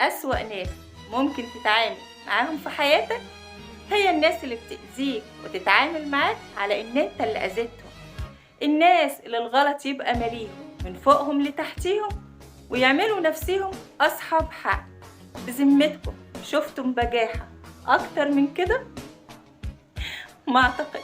أسوأ ناس ممكن تتعامل معاهم في حياتك هي الناس اللي بتأذيك وتتعامل معاك على إن أنت اللي أذيتهم. الناس اللي الغلط يبقى ماليهم من فوقهم لتحتيهم ويعملوا نفسيهم أصحاب حق. بذمتكم شفتم بجاحة أكتر من كده؟ ما أعتقد.